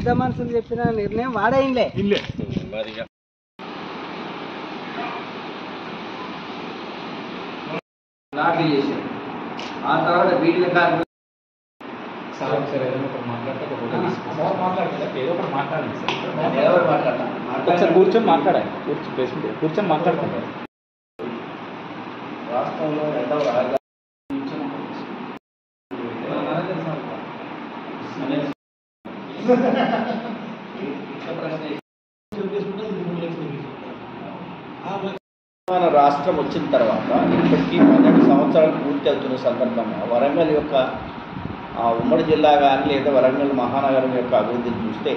పెద్ద మనుషులు చెప్పిన నిర్ణయం వాడైందే లాటరీ చేశారు. ఆ తర్వాత బీడీల కార్మికులు కూర్చొని మాట్లాడాలి, కూర్చొని మాట్లాడుతున్నారు. రాష్ట్రంలో రెండవ రాజధాని తెలంగాణ రాష్ట్రం వచ్చిన తర్వాత ఇప్పటికీ 12 సంవత్సరాలు పూర్తి అవుతున్న సందర్భంగా వరంగల్ యొక్క ఉమ్మడి జిల్లా కానీ లేదా వరంగల్ మహానగరం యొక్క అభివృద్ధిని చూస్తే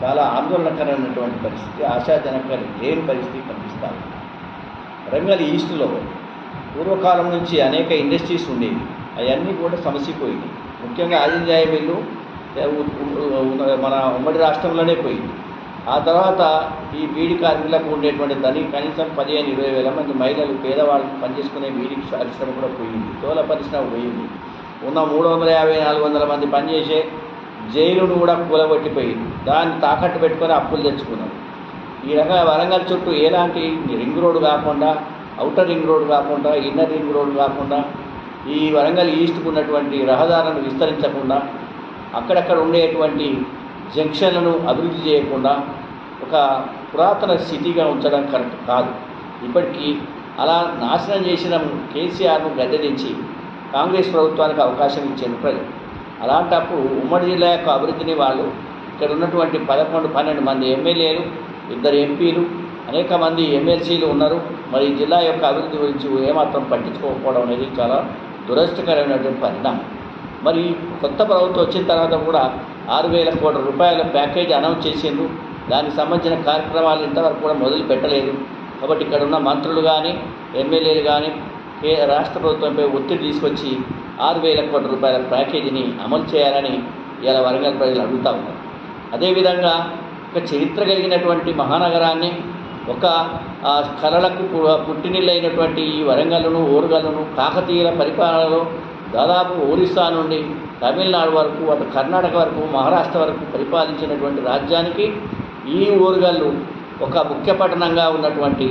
చాలా ఆందోళనకరమైనటువంటి పరిస్థితి, ఆశాజనకరం లేని పరిస్థితి కనిపిస్తాయి. వరంగల్ ఈస్ట్లో పూర్వకాలం నుంచి అనేక ఇండస్ట్రీస్ ఉండేవి, అవన్నీ కూడా సమసిపోయింది. ముఖ్యంగా ఆదిత్య మిల్లు మన ఉమ్మడి రాష్ట్రంలోనే పోయింది. ఆ తర్వాత ఈ బీడీ కార్మికులకు ఉండేటువంటి దాని కనీసం 15-20 వేల మంది మహిళలు పేదవాళ్ళు పనిచేసుకునే బీడీ పరిశ్రమ కూడా పోయింది, తోల పరిశ్రమ పోయింది. ఉన్న 350-400 మంది పనిచేసే జైలును కూడా కూలగొట్టిపోయింది. దాన్ని తాకట్టు పెట్టుకొని అప్పులు తెచ్చుకున్నారు. ఈ రకంగా వరంగల్ చుట్టూ ఎలాంటి రింగ్ రోడ్డు కాకుండా, అవుటర్ రింగ్ రోడ్డు కాకుండా, ఇన్నర్ రింగ్ రోడ్డు కాకుండా, ఈ వరంగల్ ఈస్ట్కు ఉన్నటువంటి రహదారులను విస్తరించకుండా, అక్కడక్కడ ఉండేటువంటి జంక్షన్లను అభివృద్ధి చేయకుండా ఒక పురాతన సిటీగా ఉంచడం కరెక్ట్ కాదు. ఇప్పటికీ అలా నాశనం చేసిన కేసీఆర్ను గద్దెదించి కాంగ్రెస్ ప్రభుత్వానికి అవకాశం ఇచ్చారు ప్రజలు. అలాంటప్పుడు ఉమ్మడి జిల్లా యొక్క అభివృద్ధిని వాళ్ళు ఇక్కడ ఉన్నటువంటి 11-12 మంది ఎమ్మెల్యేలు, 2 ఎంపీలు, అనేక మంది ఎమ్మెల్సీలు ఉన్నారు. మరి జిల్లా యొక్క అభివృద్ధి గురించి ఏమాత్రం పట్టించుకోకపోవడం అనేది చాలా దురదృష్టకరమైనటువంటి పరిణామం. మరి కొత్త ప్రభుత్వం వచ్చిన తర్వాత కూడా 6,000 కోట్ల రూపాయల ప్యాకేజీ అనౌన్స్ చేసిండ్రు. దానికి సంబంధించిన కార్యక్రమాలు ఇంతవరకు కూడా మొదలు పెట్టలేదు. కాబట్టి ఇక్కడ ఉన్న మంత్రులు కానీ, ఎమ్మెల్యేలు కానీ రాష్ట్ర ప్రభుత్వంపై ఒత్తిడి తీసుకొచ్చి 6,000 కోట్ల రూపాయల ప్యాకేజీని అమలు చేయాలని ఇలా వరంగల్ ప్రజలు అడుగుతూ ఉన్నారు. అదేవిధంగా ఒక చరిత్ర కలిగినటువంటి మహానగరాన్ని, ఒక కళలకు పుట్టినిల్లైనటువంటి ఈ వరంగల్ను, ఓరుగల్లును కాకతీయుల పరిపాలనలో దాదాపు ఒరిస్సా నుండి తమిళనాడు వరకు, అటు కర్ణాటక వరకు, మహారాష్ట్ర వరకు పరిపాలించినటువంటి రాజ్యానికి ఈ ఓరుగల్లు ఒక ముఖ్య పట్టణంగా ఉన్నటువంటి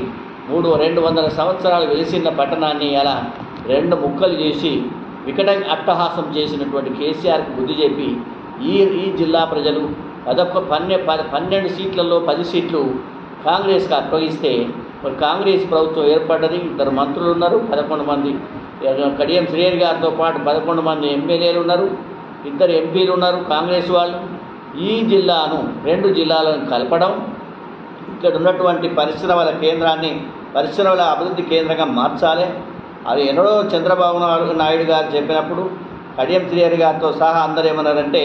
200 సంవత్సరాలు వెలిసిన పట్టణాన్ని అలా 2 ముక్కలు చేసి వికట అట్టహాసం చేసినటువంటి కేసీఆర్కు బుద్ధి చెప్పి ఈ జిల్లా ప్రజలు 12 సీట్లలో 10 సీట్లు కాంగ్రెస్కి అప్పగిస్తే మరి కాంగ్రెస్ ప్రభుత్వం ఏర్పడ్డది. 2 మంత్రులు ఉన్నారు, 11 మంది కడియం శ్రీహరి గారితో పాటు 11 మంది ఎమ్మెల్యేలు ఉన్నారు, 2 ఎంపీలు ఉన్నారు కాంగ్రెస్ వాళ్ళు. ఈ జిల్లాను 2 జిల్లాలను కలపడం, ఇక్కడ ఉన్నటువంటి పరిశ్రమల కేంద్రాన్ని పరిశ్రమల అభివృద్ధి కేంద్రంగా మార్చాలి. అది ఎన్నడో చంద్రబాబు నాయుడు గారు చెప్పినప్పుడు కడియం శ్రీహరి గారితో సహా అందరూ ఏమన్నారంటే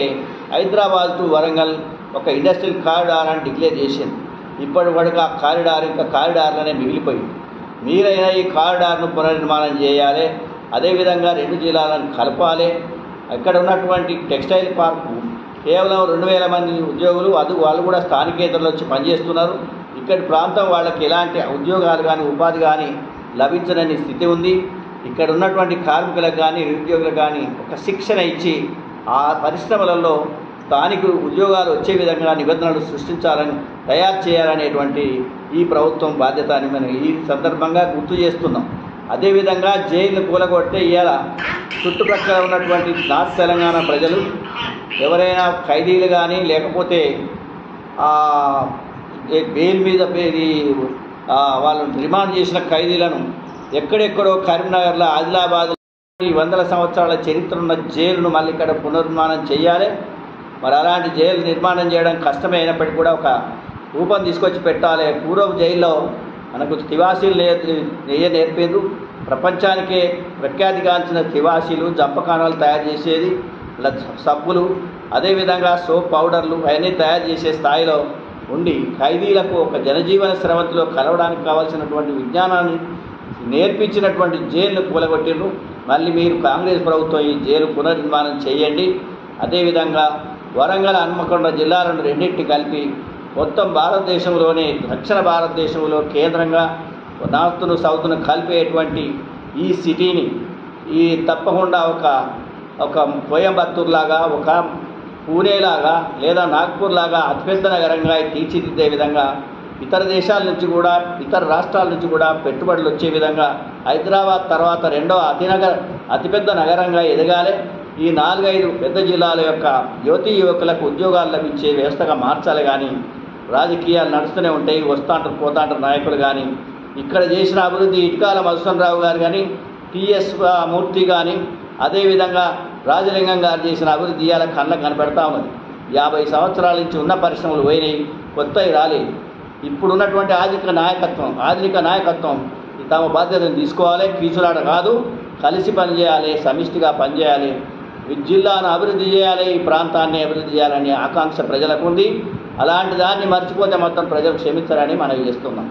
హైదరాబాద్ టు వరంగల్ ఒక ఇండస్ట్రియల్ కారిడార్ అని డిక్లేర్ చేసింది. ఇప్పటి వరకు ఆ కారిడార్ ఇంకా కారిడార్లనే మిగిలిపోయింది. మీరైనా ఈ కారిడార్ను పునర్నిర్మాణం చేయాలి. అదేవిధంగా 2 జిల్లాలను కలపాలి. ఇక్కడ ఉన్నటువంటి టెక్స్టైల్ పార్కు కేవలం 2,000 మంది ఉద్యోగులు, వాళ్ళు కూడా స్థానికేతరులు వచ్చి పనిచేస్తున్నారు. ఇక్కడి ప్రాంతం వాళ్ళకి ఎలాంటి ఉద్యోగాలు కానీ ఉపాధి కానీ లభించని స్థితి ఉంది. ఇక్కడ ఉన్నటువంటి కార్మికులకు కానీ నిరుద్యోగులకు కానీ ఒక శిక్షణ ఇచ్చి ఆ పరిశ్రమలలో స్థానికులు ఉద్యోగాలు వచ్చే విధంగా నిబంధనలు సృష్టించాలని, తయారు చేయాలనేటువంటి ఈ ప్రభుత్వం బాధ్యత అని మనం ఈ సందర్భంగా గుర్తు చేస్తున్నాం. అదేవిధంగా జైలు కూలగొడితే ఇవాళ చుట్టుప్రక్కల ఉన్నటువంటి నార్త్ తెలంగాణ ప్రజలు ఎవరైనా ఖైదీలు కానీ లేకపోతే బెయిల్ మీద వాళ్ళు రిమాండ్ చేసిన ఖైదీలను ఎక్కడెక్కడో కరీంనగర్లో, ఆదిలాబాద్ 100 సంవత్సరాల చరిత్ర ఉన్న జైలును మళ్ళీ ఇక్కడ పునర్నిర్మాణం చేయాలి. మరి అలాంటి జైలు నిర్మాణం చేయడం కష్టమే అయినప్పటికీ కూడా ఒక రూపం తీసుకొచ్చి పెట్టాలి. పూర్వం జైల్లో మనకు తివాసీలు నేర్పేరు, ప్రపంచానికే ప్రఖ్యాతిగాంచిన తివాసీలు, జంపకానాలు తయారు చేసేది, సబ్బులు, అదేవిధంగా సోప్ పౌడర్లు అవన్నీ తయారు చేసే స్థాయిలో ఉండి ఖైదీలకు ఒక జనజీవన స్రవంతిలో కలవడానికి కావాల్సినటువంటి విజ్ఞానాన్ని నేర్పించినటువంటి జైలును కూలగొట్టిండ్రు. మళ్ళీ మీరు కాంగ్రెస్ ప్రభుత్వం ఈ జైలు పునర్నిర్మాణం చేయండి. అదేవిధంగా వరంగల్, హన్మకొండ జిల్లాలను 2 కలిపి మొత్తం భారతదేశంలోనే దక్షిణ భారతదేశంలో కేంద్రంగా నార్త్ను సౌత్ను కలిపేటువంటి ఈ సిటీని తప్పకుండా ఒక కోయంబత్తూర్ లాగా, ఒక పూణేలాగా లేదా నాగ్పూర్ లాగా అతిపెద్ద నగరంగా తీర్చిదిద్దే విధంగా ఇతర దేశాల నుంచి కూడా ఇతర రాష్ట్రాల నుంచి కూడా పెట్టుబడులు వచ్చే విధంగా హైదరాబాద్ తర్వాత రెండవ అతిపెద్ద నగరంగా ఎదగాలి. ఈ 4-5 పెద్ద జిల్లాల యొక్క యువతీ యువకులకు ఉద్యోగాలు లభించే వ్యవస్థగా మార్చాలి. కానీ రాజకీయాలు నడుస్తూనే ఉంటాయి, వస్తాంటారు పోతాంటారు నాయకులు. కానీ ఇక్కడ చేసిన అభివృద్ధి ఇటుకాల మధుసూదన్ రావు గారు కానీ టిఎస్ మూర్తి కానీ అదేవిధంగా రాజలింగం గారు చేసిన అభివృద్ధి ఇవాళ కళ్ళకు కనపెడతా ఉన్నది. 50 సంవత్సరాల నుంచి ఉన్న పరిశ్రమలు పోయినాయి, కొత్తవి రాలేదు. ఇప్పుడున్నటువంటి ఆధునిక నాయకత్వం తమ బాధ్యతను తీసుకోవాలి. కీచులాట కాదు, కలిసి పనిచేయాలి, సమిష్టిగా పనిచేయాలి, జిల్లాను అభివృద్ధి చేయాలి, ఈ ప్రాంతాన్ని అభివృద్ధి చేయాలనే ఆకాంక్ష ప్రజలకు ఉంది. అలాంటి దాన్ని మర్చిపోతే మొత్తం ప్రజలు క్షమించారని మనం చేస్తున్నాం.